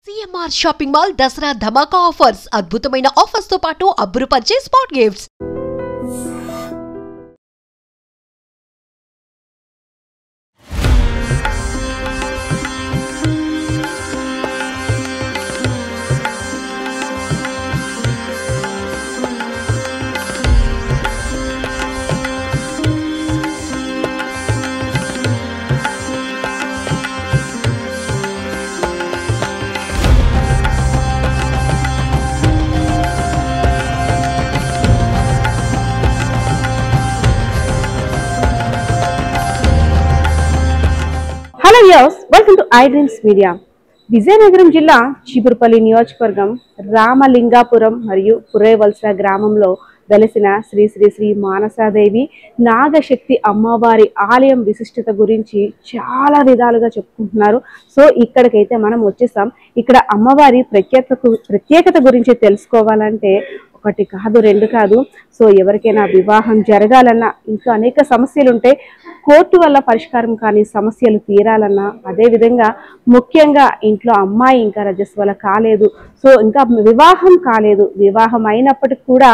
CMR shopping mall Dasara ధమాకా offers అద్భుతమైన offers తో పాటు అబ్బురుపరిచే spot gifts. Hello viewers, welcome to iDreams media. Vizianagaram జిల్లా చీపురుపల్లి నియోజకవర్గం రామలింగాపురం మరియు పురేవలస గ్రామంలో వెలసిన శ్రీ శ్రీ శ్రీ మానసాదేవి నాగశక్తి అమ్మవారి ఆలయం విశిష్టత గురించి చాలా విధాలుగా చెప్పుకుంటున్నారు. సో ఇక్కడికైతే మనం వచ్చేసాం. ఇక్కడ అమ్మవారి ప్రత్యేకత గురించి తెలుసుకోవాలంటే ఒకటి కాదు, రెండు కాదు. సో ఎవరికైనా వివాహం జరగాలన్నా, ఇంకా అనేక సమస్యలు ఉంటే కోర్టు వల్ల పరిష్కారం కాని సమస్యలు తీరాలన్నా, అదేవిధంగా ముఖ్యంగా ఇంట్లో అమ్మాయి ఇంకా రజస్వల కాలేదు, సో ఇంకా వివాహం కాలేదు, వివాహం అయినప్పటికి కూడా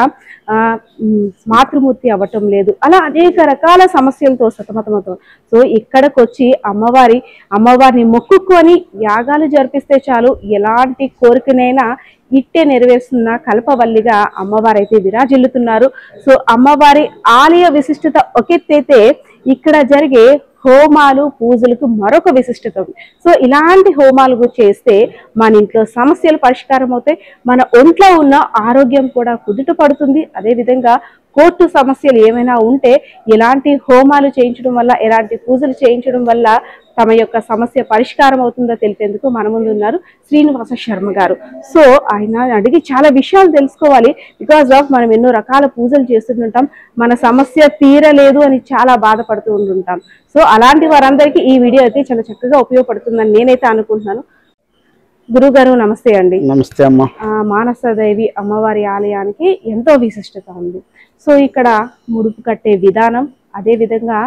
మాతృమూర్తి అవ్వటం లేదు, అలా అనేక రకాల సమస్యలతో సతమతమవుతాం. సో ఇక్కడికి వచ్చి అమ్మవారిని మొక్కుకొని యాగాలు జరిపిస్తే చాలు, ఎలాంటి కోరికనైనా ఇట్టే నెరవేరుస్తున్న కల్పవల్లిగా అమ్మవారు అయితే విరాజిల్లుతున్నారు. సో అమ్మవారి ఆలయ విశిష్టత ఒకెత్తైతే ఇక్కడ జరిగే హోమాలు పూజలకు మరొక విశిష్టత ఉంది. సో ఇలాంటి హోమాలు చేస్తే మన ఇంట్లో సమస్యలు పరిష్కారం అవుతాయి, మన ఒంట్లో ఉన్న ఆరోగ్యం కూడా కుదుట పడుతుంది. అదేవిధంగా కోర్టు సమస్యలు ఏమైనా ఉంటే ఎలాంటి హోమాలు చేయించడం వల్ల, ఎలాంటి పూజలు చేయించడం వల్ల తమ యొక్క సమస్య పరిష్కారం అవుతుందో తెలిపేందుకు మన ముందు ఉన్నారు శ్రీనివాస శర్మ గారు. సో ఆయన అడిగి చాలా విషయాలు తెలుసుకోవాలి. బికాజ్ ఆఫ్ మనం ఎన్నో రకాల పూజలు చేస్తుంటాం, మన సమస్య తీరలేదు అని చాలా బాధపడుతూ ఉంటుంటాం. సో అలాంటి వారందరికీ ఈ వీడియో అయితే చాలా చక్కగా ఉపయోగపడుతుందని నేనైతే అనుకుంటున్నాను. గురుగారు నమస్తే అండి. నమస్తే అమ్మ. మానసాదేవి అమ్మవారి ఆలయానికి ఎంతో విశిష్టత ఉంది. సో ఇక్కడ ముడుపు కట్టే విధానం, అదే విధంగా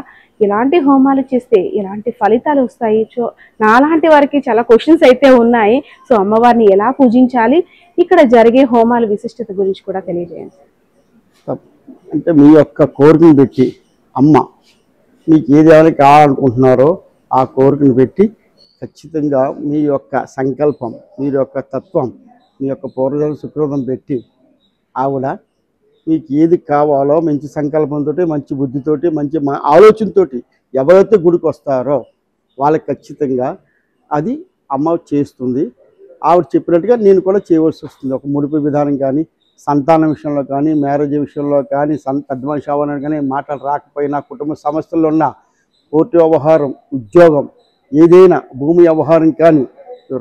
ఎలాంటి హోమాలు చేస్తే ఎలాంటి ఫలితాలు వస్తాయి, సో నాలాంటి వారికి చాలా క్వశ్చన్స్ అయితే ఉన్నాయి. సో అమ్మవారిని ఎలా పూజించాలి, ఇక్కడ జరిగే హోమాల విశిష్టత గురించి కూడా తెలియజేయండి. అంటే మీ యొక్క కోరికను పెట్టి అమ్మ మీకు ఏది ఏమైనా కావాలనుకుంటున్నారో ఆ కోరికను పెట్టి ఖచ్చితంగా మీ యొక్క సంకల్పం, మీ యొక్క తత్వం, మీ యొక్క పూర్వజన్మ సుకృతం పెట్టి ఆవిడ మీకు ఏది కావాలో మంచి సంకల్పంతో, మంచి బుద్ధితోటి, మంచి ఆలోచనతో ఎవరైతే గుడికి వస్తారో వాళ్ళకి ఖచ్చితంగా అది అమ్మ చేస్తుంది. ఆవిడ చెప్పినట్టుగా నేను కూడా చేయవలసి వస్తుంది. ఒక ముడిపి విధానం కానీ, సంతానం విషయంలో కానీ, మ్యారేజ్ విషయంలో కానీ, పెద్ద మనిషి అవ్వాలని కానీ, మాటలు రాకపోయినా, కుటుంబ సమస్యల్లో ఉన్న కోర్టు వ్యవహారం, ఉద్యోగం, ఏదైనా భూమి వ్యవహారం కానీ,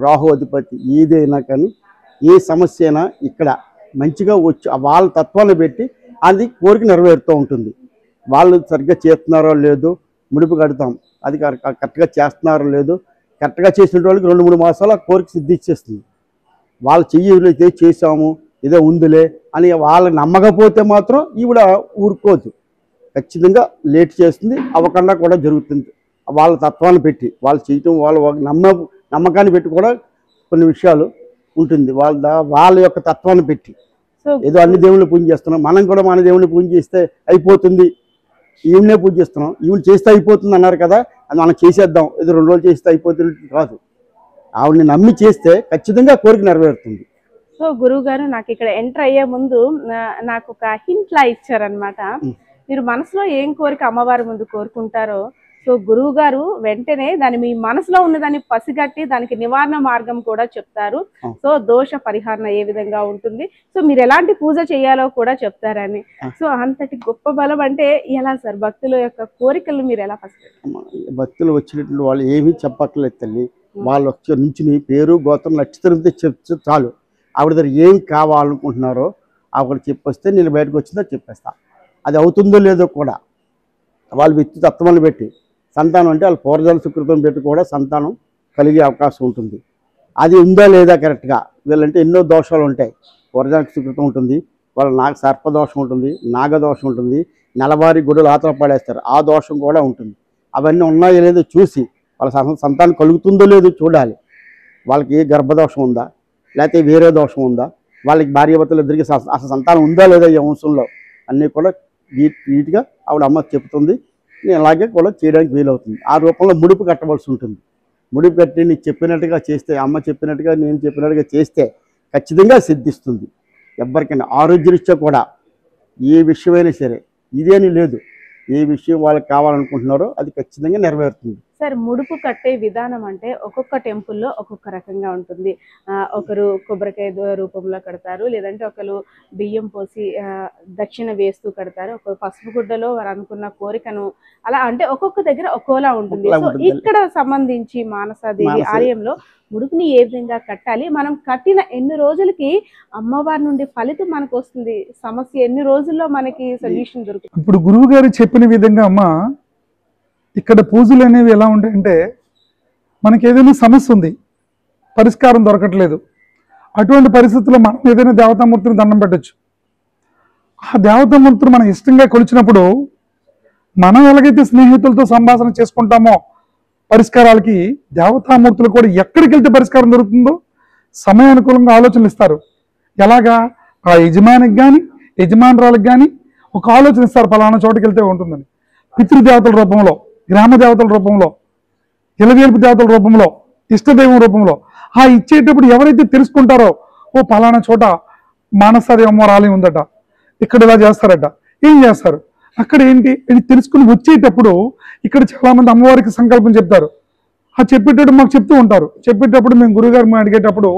రాహు అధిపతి ఏదైనా కానీ, ఏ సమస్య అయినా ఇక్కడ మంచిగా వచ్చి వాళ్ళ తత్వాన్ని పెట్టి అది కోరిక నెరవేరుతూ ఉంటుంది. వాళ్ళు సరిగ్గా చేస్తున్నారో లేదో ముడిపు కడతాం, అది కరెక్ట్గా చేస్తున్నారో లేదో, కరెక్ట్గా చేసిన వాళ్ళకి 2-3 మాసాలు ఆ కోరిక సిద్ధిచ్చేస్తుంది. వాళ్ళు చెయ్యలేదే చేసాము ఏదో ఉందిలే అని వాళ్ళు నమ్మకపోతే మాత్రం ఈవిడ ఊరుకోదు, ఖచ్చితంగా లేట్ చేస్తుంది, అవ్వకుండా కూడా జరుగుతుంది. వాళ్ళ తత్వాన్ని పెట్టి వాళ్ళు చేయటం, వాళ్ళ నమ్మకాన్ని పెట్టి కూడా కొన్ని విషయాలు ఉంటుంది. వాళ్ళ యొక్క తత్వాన్ని పెట్టి ఏదో అన్ని దేవుళ్ళు పూజ చేస్తున్నాం, మనం కూడా మన దేవుడిని పూజ చేస్తే అయిపోతుంది, ఈవినే పూజ చేస్తున్నాం, ఈవిని చేస్తే అయిపోతుంది అన్నారు కదా, అది మనం చేసేద్దాం, ఏదో 2 రోజులు చేస్తే అయిపోతుంది కాదు. ఆవిడని నమ్మి చేస్తే ఖచ్చితంగా కోరిక నెరవేరుతుంది. సో గురువు గారు నాకు ఇక్కడ ఎంటర్ అయ్యే ముందు నాకు ఒక హింట్ లా ఇచ్చారనమాట. మీరు మనసులో ఏం కోరిక అమ్మవారి ముందు కోరుకుంటారో, సో గురువు గారు వెంటనే దాన్ని మీ మనసులో ఉన్నదాన్ని పసిగట్టి దానికి నివారణ మార్గం కూడా చెప్తారు. సో దోష పరిహారణ ఏ విధంగా ఉంటుంది, సో మీరు ఎలాంటి పూజ చేయాలో కూడా చెప్తారని. సో అంతటి గొప్ప బలం అంటే ఎలా సార్, భక్తుల యొక్క కోరికలు మీరు ఎలా పసిగట్టారు? భక్తులు వచ్చినటువంటి వాళ్ళు ఏమీ చెప్పక్కర్లేదు తల్లి, వాళ్ళు వచ్చే నుంచి పేరు గోత్రం నచ్చితే చెప్తే చాలు. ఆవిడ దగ్గర ఏం కావాలనుకుంటున్నారో ఆవిడ చెప్పొస్తే నేను బయటకు వచ్చిందో చెప్పేస్తా. అది అవుతుందో లేదో కూడా వాళ్ళు వ్యక్తి తత్వాన్ని పెట్టి, సంతానం అంటే వాళ్ళ పూర్వజన్మ సుకృతం పెట్టి కూడా సంతానం కలిగే అవకాశం ఉంటుంది. అది ఉందా లేదా కరెక్ట్గా, వీళ్ళంటే ఎన్నో దోషాలు ఉంటాయి. పూర్వజన్మ సుకృతం ఉంటుంది, వాళ్ళ సర్పదోషం ఉంటుంది, నాగదోషం ఉంటుంది, నెలవారీ గుడులు ఆతల పడేస్తారు, ఆ దోషం కూడా ఉంటుంది. అవన్నీ ఉన్నాయో లేదో చూసి వాళ్ళ సంతానం కలుగుతుందో లేదో చూడాలి. వాళ్ళకి ఏ గర్భదోషం ఉందా, లేకపోతే వేరే దోషం ఉందా, వాళ్ళకి భార్యాభర్తలు ఇద్దరికి అసలు సంతానం ఉందా లేదా ఈ వంశంలో అన్నీ కూడా నీట్గా ఆవిడ అమ్మ చెప్తుంది. నేను అలాగే కూడా చేయడానికి వీలవుతుంది. ఆ రూపంలో ముడుపు కట్టవలసి ఉంటుంది. ముడుపు కట్టి నీకు చెప్పినట్టుగా చేస్తే, అమ్మ చెప్పినట్టుగా నేను చెప్పినట్టుగా చేస్తే ఖచ్చితంగా సిద్ధిస్తుంది. ఎవరికైనా ఆరోగ్యరీత్యా కూడా ఏ విషయమైనా సరే ఇదేని లేదు, ఏ విషయం వాళ్ళకి కావాలనుకుంటున్నారో అది ఖచ్చితంగా నెరవేరుతుంది. సార్, ముడుపు కట్టే విధానం అంటే ఒక్కొక్క టెంపుల్లో ఒక్కొక్క రకంగా ఉంటుంది. ఒకరు కొబ్బరికాయ రూపంలో కడతారు, లేదంటే ఒకరు బియ్యం పోసి దక్షిణ వేస్తూ కడతారు, ఒకరు పసుపు గుడ్డలో వారు అనుకున్న కోరికను అలా, అంటే ఒక్కొక్క దగ్గర ఒక్కోలా ఉంటుంది. సో ఇక్కడ సంబంధించి మానసాదేవి ఆలయంలో ముడుపుని ఏ విధంగా కట్టాలి, మనం కట్టిన ఎన్ని రోజులకి అమ్మవారి నుండి ఫలితం మనకు వస్తుంది, సమస్య ఎన్ని రోజుల్లో మనకి సొల్యూషన్ దొరుకుతుంది? ఇప్పుడు గురువు గారు చెప్పిన విధంగా అమ్మ, ఇక్కడ పూజలు అనేవి ఎలా ఉంటాయంటే, మనకి ఏదైనా సమస్య ఉంది, పరిష్కారం దొరకట్లేదు, అటువంటి పరిస్థితుల్లో మనం ఏదైనా దేవతామూర్తిని దండం పెట్టచ్చు. ఆ దేవతామూర్తిని మనం ఇష్టంగా కొలిచినప్పుడు, మనం ఎలాగైతే స్నేహితులతో సంభాషణ చేసుకుంటామో పరిష్కారాలకి, దేవతామూర్తులు కూడా ఎక్కడికి వెళ్తే పరిష్కారం దొరుకుతుందో సమయానుకూలంగా ఆలోచనలు ఇస్తారు. ఎలాగా? ఆ యజమానికి కానీ యజమానురాలకు కానీ ఒక ఆలోచన ఇస్తారు, ఫలానా చోటుకి వెళ్తే ఉంటుందని. పితృదేవతల రూపంలో, గ్రామ దేవతల రూపంలో, ఇలవేల్పు దేవతల రూపంలో, ఇష్టదైవం రూపంలో ఆ ఇచ్చేటప్పుడు ఎవరైతే తెలుసుకుంటారో, ఓ ఫలానా చోట మానసాదేవి అమ్మవారి ఆలయం ఉందట, ఇక్కడ ఇలా చేస్తారట, ఏం చేస్తారు, అక్కడ ఏంటి ఇది తెలుసుకుని వచ్చేటప్పుడు ఇక్కడ చాలామంది అమ్మవారికి సంకల్పం చెప్తారు. ఆ చెప్పేటప్పుడు మాకు చెప్తూ ఉంటారు. చెప్పేటప్పుడు మేము గురువుగారు అడిగేటప్పుడు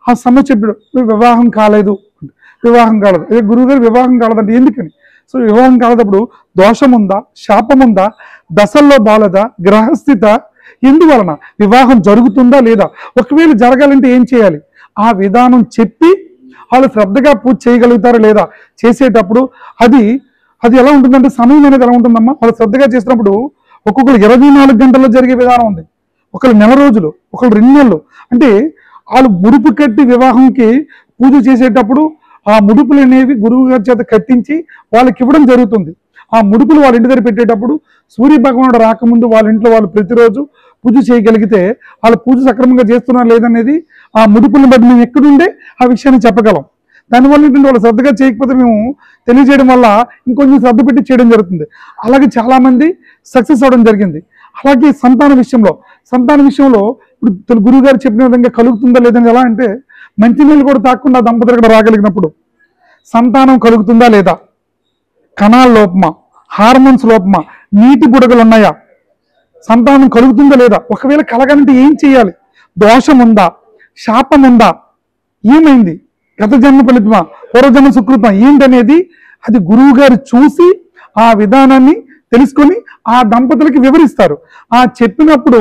ఆ సమస్య చెప్పాడు, వివాహం కాలేదు, వివాహం కాలేదు. అదే గురువుగారు వివాహం కాలేదంటే ఎందుకని? సో వివాహం కాలేటప్పుడు దోషం ఉందా, శాపం ఉందా, దశల్లో బాలదా, గ్రహస్థిత, ఎందువలన వివాహం జరుగుతుందా లేదా, ఒకవేళ జరగాలంటే ఏం చేయాలి, ఆ విధానం చెప్పి వాళ్ళు శ్రద్ధగా పూజ చేయగలుగుతారా లేదా, చేసేటప్పుడు అది ఎలా ఉంటుందంటే సమయం అనేది ఎలా ఉంటుందమ్మా, వాళ్ళు శ్రద్ధగా చేసినప్పుడు ఒక్కొక్కరు 24 గంటల్లో జరిగే విధానం ఉంది, ఒకళ్ళు నెల రోజులు, ఒకళ్ళు 2 నెలలు. అంటే వాళ్ళు ముడుపు కట్టి వివాహంకి పూజ చేసేటప్పుడు ఆ ముడుపులు అనేవి గురువు గారి చేత కట్టించి వాళ్ళకి ఇవ్వడం జరుగుతుంది. ఆ ముడుపులు వాళ్ళ ఇంటి దగ్గర పెట్టేటప్పుడు సూర్య భగవానుడు రాకముందు వాళ్ళ ఇంట్లో వాళ్ళు ప్రతిరోజు పూజ చేయగలిగితే వాళ్ళ పూజ సక్రమంగా చేస్తున్నారు లేదనేది ఆ ముడుపులను బట్టి మేము ఎక్కడుండే ఆ విషయాన్ని చెప్పగలం. దానివల్ల ఏంటంటే వాళ్ళు శ్రద్ధగా చేయకపోతే మేము తెలియజేయడం వల్ల ఇంకొంచెం శ్రద్ధ పెట్టి చేయడం జరుగుతుంది. అలాగే చాలామంది సక్సెస్ అవ్వడం జరిగింది. అలాగే సంతాన విషయంలో ఇప్పుడు గురువు గారు చెప్పిన విధంగా కలుగుతుందా లేదని ఎలా అంటే, మంచినీళ్ళు కూడా తాకుండా దంపతులు ఇక్కడ రాగలిగినప్పుడు సంతానం కలుగుతుందా లేదా, కణాల లోపమా, హార్మోన్స్ లోపమా, నీటి బుడగలు ఉన్నాయా, సంతానం కలుగుతుందా లేదా, ఒకవేళ కలగాలంటే ఏం చేయాలి, దోషం ఉందా, శాపం ఉందా, ఏమైంది, గత జన్మ ఫలితమా, పూర్వజన్మ సుకృతమా ఏంటనేది అది గురువు గారు చూసి ఆ విధానాన్ని తెలుసుకొని ఆ దంపతులకి వివరిస్తారు. ఆ చెప్పినప్పుడు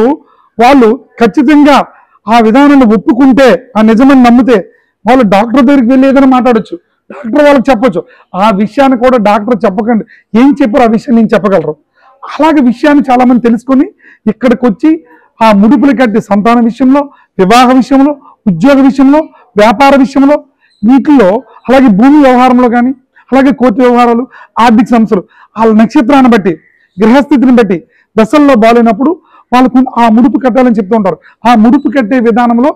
వాళ్ళు ఖచ్చితంగా ఆ విధానాన్ని ఒప్పుకుంటే, ఆ నిజమని నమ్మితే వాళ్ళు డాక్టర్ దగ్గరికి వెళ్ళి ఏదైనా మాట్లాడచ్చు, డాక్టర్ వాళ్ళకి చెప్పొచ్చు. ఆ విషయాన్ని కూడా డాక్టర్ చెప్పకండి, ఏం చెప్పారు ఆ విషయం నేను చెప్పగలరు. అలాగే విషయాన్ని చాలా మంది తెలుసుకొని ఇక్కడికి వచ్చి ఆ ముడుపులు కట్టి సంతాన విషయంలో, వివాహ విషయంలో, ఉద్యోగ విషయంలో, వ్యాపార విషయంలో, వీటిల్లో, అలాగే భూమి వ్యవహారంలో కానీ, అలాగే కోర్టు వ్యవహారాలు, ఆర్థిక సమస్యలు, వాళ్ళ నక్షత్రాన్ని బట్టి, గ్రహస్థితిని బట్టి దశల్లో బాగాలేనప్పుడు వాళ్ళకు ఆ ముడుపు కట్టాలని చెప్తూ ఉంటారు. ఆ ముడుపు కట్టే విధానంలో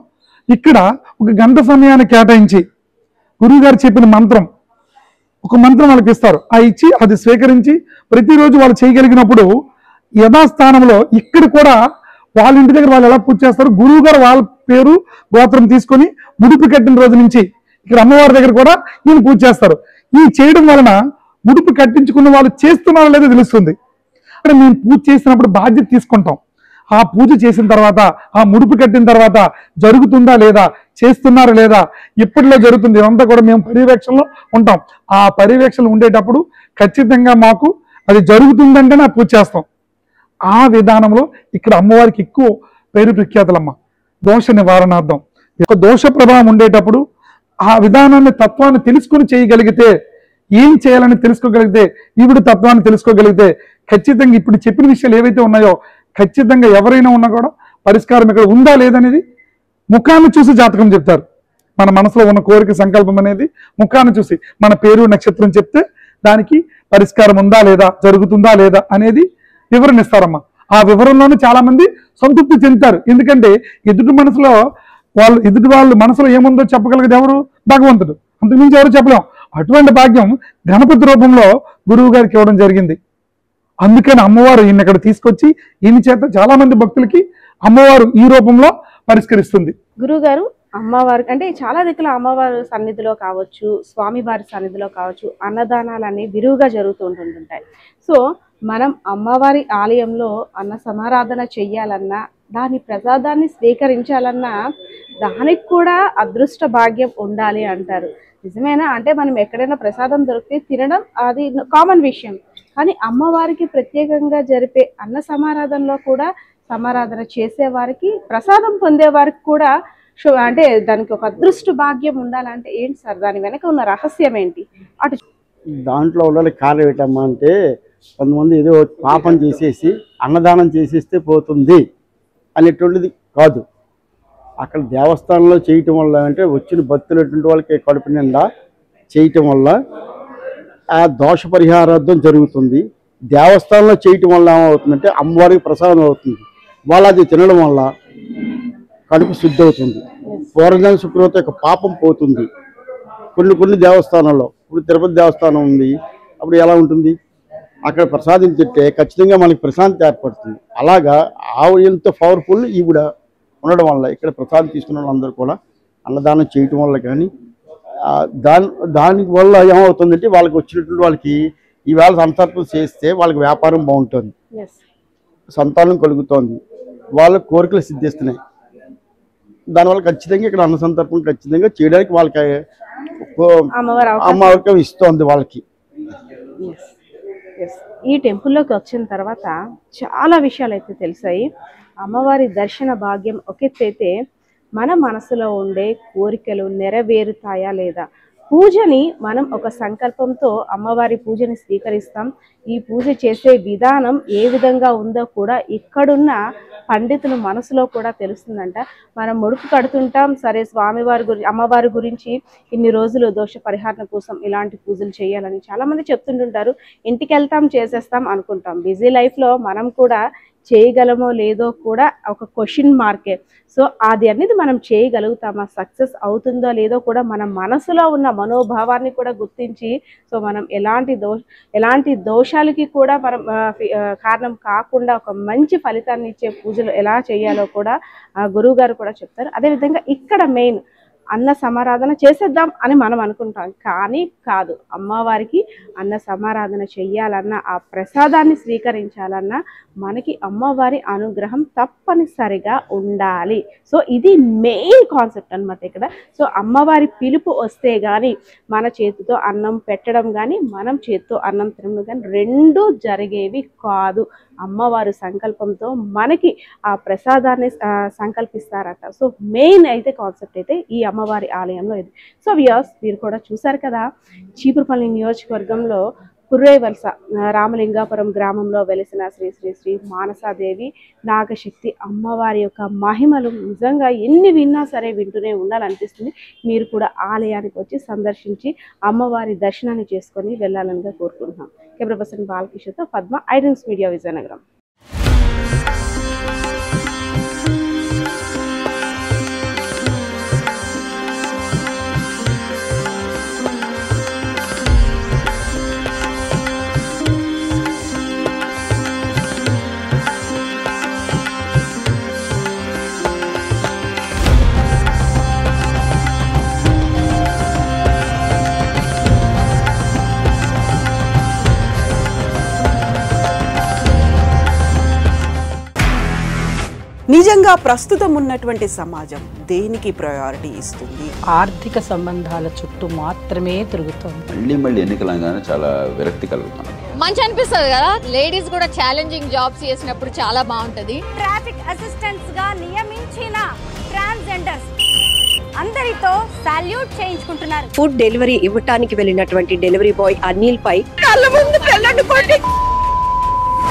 ఇక్కడ ఒక గంట సమయాన్ని కేటాయించి గురువుగారు చెప్పిన ఒక మంత్రం వాళ్ళకి ఇస్తారు. ఆ ఇచ్చి అది స్వీకరించి ప్రతిరోజు వాళ్ళు చేయగలిగినప్పుడు యథాస్థానంలో ఇక్కడ కూడా వాళ్ళ ఇంటి దగ్గర వాళ్ళు ఎలా పూజ చేస్తారు, గురువు గారు వాళ్ళ పేరు గోత్రం తీసుకొని ముడుపు కట్టిన రోజు నుంచి ఇక్కడ అమ్మవారి దగ్గర కూడా ఈయన పూజ చేస్తారు. ఈ చేయడం వలన ముడుపు కట్టించుకున్న వాళ్ళు చేస్తున్నారో లేదో తెలుస్తుంది. అక్కడ మేము పూజ చేసినప్పుడు బాధ్యత తీసుకుంటాం. ఆ పూజ చేసిన తర్వాత, ఆ ముడుపు కట్టిన తర్వాత జరుగుతుందా లేదా, చేస్తున్నారా లేదా, ఇప్పటిలో జరుగుతుంది, ఇదంతా కూడా మేము పర్యవేక్షణలో ఉంటాం. ఆ పర్యవేక్షణ ఉండేటప్పుడు ఖచ్చితంగా మాకు అది జరుగుతుందంటే నా పూజ చేస్తాం. ఆ విధానంలో ఇక్కడ అమ్మవారికి ఎక్కువ పేరు ప్రఖ్యాతులమ్మ. దోష నివారణార్థం దోష ప్రభావం ఉండేటప్పుడు ఆ విధానాన్ని, తత్వాన్ని తెలుసుకుని చేయగలిగితే, ఏం చేయాలని తెలుసుకోగలిగితే, ఇప్పుడు తత్వాన్ని తెలుసుకోగలిగితే ఖచ్చితంగా ఇప్పుడు చెప్పిన విషయాలు ఏవైతే ఉన్నాయో ఖచ్చితంగా ఎవరైనా ఉన్నా కూడా పరిష్కారం ఇక్కడ ఉందా లేదనేది ముఖాన్ని చూసి జాతకం చెప్తారు. మన మనసులో ఉన్న కోరిక సంకల్పం అనేది ముఖాన్ని చూసి, మన పేరు నక్షత్రం చెప్తే దానికి పరిష్కారం ఉందా లేదా, జరుగుతుందా లేదా అనేది వివరణ ఇస్తారమ్మా. ఆ వివరణలోనే చాలా మంది సంతృప్తి చెందుతారు. ఎందుకంటే ఎదుటి మనసులో ఎదుటి వాళ్ళు మనసులో ఏముందో చెప్పగలిగేది ఎవరు? భగవంతుడు. అంతకుమించి ఎవరు చెప్పలేం. అటువంటి భాగ్యం గణపతి రూపంలో గురువు గారికి ఇవ్వడం జరిగింది. అందుకని అమ్మవారు ఈయన ఇక్కడ తీసుకొచ్చి ఈయన చేత చాలా మంది భక్తులకి అమ్మవారు ఈ రూపంలో పరిష్కరిస్తుంది. గురువు గారు, అమ్మవారు అంటే చాలా దిక్కుల అమ్మవారి సన్నిధిలో కావచ్చు, స్వామివారి సన్నిధిలో కావచ్చు, అన్నదానాలు అనేవి విరివిగా జరుగుతూ ఉంటుంటాయి. సో మనం అమ్మవారి ఆలయంలో అన్న సమారాధన చెయ్యాలన్నా, దాని ప్రసాదాన్ని స్వీకరించాలన్నా దానికి కూడా అదృష్ట భాగ్యం ఉండాలి అంటారు. నిజమేనా? అంటే మనం ఎక్కడైనా ప్రసాదం దొరికితే తినడం అది కామన్ విషయం. కానీ అమ్మవారికి ప్రత్యేకంగా జరిపే అన్న సమారాధనలో కూడా సమారాధన చేసేవారికి, ప్రసాదం పొందేవారికి కూడా అంటే దానికి ఒక అదృష్ట భాగ్యం ఉండాలంటే ఏంటి సార్? దాని వెనక ఉన్న రహస్యం ఏంటి? అటు దాంట్లో ఉండాలి కారణం ఏంటమ్మా అంటే, కొంతమంది ఏదో పాపం చేసేసి అన్నదానం చేసేస్తే పోతుంది అనేటువంటిది కాదు. అక్కడ దేవస్థానంలో చేయటం వల్ల అంటే వచ్చిన భక్తులటువంటి వాళ్ళకి కడుపు నిండా చేయటం వల్ల ఆ దోష పరిహారార్థం జరుగుతుంది. దేవస్థానంలో చేయటం వల్ల ఏమవుతుందంటే అమ్మవారికి ప్రసాదం అవుతుంది. వాళ్ళు అది తినడం వల్ల కడుపు శుద్ధి అవుతుంది. పూర్వజన శుక్రవత యొక్క పాపం పోతుంది. కొన్ని దేవస్థానాల్లో, ఇప్పుడు తిరుపతి దేవస్థానం ఉంది, అప్పుడు ఎలా ఉంటుంది? అక్కడ ప్రసాదం తింటే ఖచ్చితంగా మనకి ప్రశాంతి ఏర్పడుతుంది. అలాగా ఆవిడ పవర్ఫుల్ ఈవిడ ఉండడం వల్ల ఇక్కడ ప్రసాదం తీసుకున్న వాళ్ళందరూ కూడా అన్నదానం చేయటం వల్ల కానీ దానికి వల్ల ఏమవుతుందంటే వాళ్ళకి వచ్చినటువంటి వాళ్ళకి ఈవేళ సంతర్పణ చేస్తే వాళ్ళకి వ్యాపారం బాగుంటుంది, సంతానం కలుగుతోంది, వాళ్ళ కోరికలు సిద్ధిస్తున్నాయి. దానివల్ల ఖచ్చితంగా ఇక్కడ అన్న సంతర్పణ ఖచ్చితంగా చేయడానికి వాళ్ళకి అమ్మవారికి ఇస్తోంది వాళ్ళకి. ఈ టెంపుల్లోకి వచ్చిన తర్వాత చాలా విషయాలు అయితే తెలిసాయి. అమ్మవారి దర్శన భాగ్యం ఒక ఎత్తు అయితే, మన మనసులో ఉండే కోరికలు నెరవేరుతాయా లేదా? పూజని మనం ఒక సంకల్పంతో అమ్మవారి పూజని స్వీకరిస్తాం. ఈ పూజ చేసే విధానం ఏ విధంగా ఉందో కూడా ఇక్కడున్న పండితుల మనసులో కూడా తెలుస్తుందంట. మనం ముడుపు కడుతుంటాం, సరే స్వామివారి అమ్మవారి గురించి ఇన్ని రోజులు దోష పరిహారం కోసం ఇలాంటి పూజలు చేయాలని చాలామంది చెప్తుంటుంటారు. ఇంటికి వెళ్తాం, చేసేస్తాం అనుకుంటాం. బిజీ లైఫ్లో మనం కూడా చేయగలమో లేదో కూడా ఒక క్వశ్చన్ మార్కే. సో అది అనేది మనం చేయగలుగుతామా, సక్సెస్ అవుతుందో లేదో కూడా మన మనసులో ఉన్న మనోభావాన్ని కూడా గుర్తించి, సో మనం ఎలాంటి దోషాలకి కూడా మనం కారణం కాకుండా ఒక మంచి ఫలితాన్ని ఇచ్చే పూజలు ఎలా చేయాలో కూడా గురువు గారు కూడా చెప్తారు. అదేవిధంగా ఇక్కడ మెయిన్ అన్న సమారాధన చేసేద్దాం అని మనం అనుకుంటాం, కానీ కాదు. అమ్మవారికి అన్న సమారాధన చెయ్యాలన్నా, ఆ ప్రసాదాన్ని స్వీకరించాలన్నా మనకి అమ్మవారి అనుగ్రహం తప్పనిసరిగా ఉండాలి. సో ఇది మెయిన్ కాన్సెప్ట్ అనమాట ఇక్కడ. సో అమ్మవారి పిలుపు వస్తే కానీ మన చేతితో అన్నం పెట్టడం కానీ మనం చేతితో అన్నం తినడం కానీ రెండూ జరిగేవి కాదు. అమ్మవారి సంకల్పంతో మనకి ఆ ప్రసాదాన్ని సంకల్పిస్తారట. సో మెయిన్ అయితే కాన్సెప్ట్ అయితే ఈ అమ్మవారి ఆలయంలో ఇది. సో వ్యూయర్స్, మీరు కూడా చూసారు కదా, చీపురుపల్లి నియోజకవర్గంలో కుర్రేవలస రామలింగాపురం గ్రామంలో వెలిసిన శ్రీ శ్రీ శ్రీ మానసాదేవి నాగశక్తి అమ్మవారి యొక్క మహిమలు నిజంగా ఎన్ని విన్నా సరే వింటూనే ఉండాలనిపిస్తుంది. మీరు కూడా ఆలయానికి వచ్చి సందర్శించి అమ్మవారి దర్శనాన్ని చేసుకొని వెళ్ళాలని కోరుకుంటున్నాం. కెమెరా పర్సన్ బాలకృష్ణతో పద్మ, ఐడ్రీమ్స్ మీడియా, విజయనగరం. నిజంగా ప్రస్తుతం ఉన్నటువంటి సమాజం దేనికి ప్రయారిటీ ఇస్తుంది? ఆర్థిక సంబంధాల చుట్టూ మాత్రమే తిరుగుతుంది. మళ్ళీ ఎన్నికలంగానే చాలా విరక్తి కలుగుతాం. మంచి అనిపిస్తుంది కదా, లేడీస్ కూడా ఛాలెంజింగ్ జాబ్స్ చేసినప్పుడు చాలా బాగుంటది. ట్రాఫిక్ అసిస్టెంట్స్ గా నియమించిన ట్రాన్స్జెండర్స్ అందరితో సాల్యూట్ చేయించుకుంటున్నారు. ఫుడ్ డెలివరీ ఇవ్వటానికి వెళ్ళినటువంటి డెలివరీ బాయ్ అనిల్ పై కళ్ళ ముందు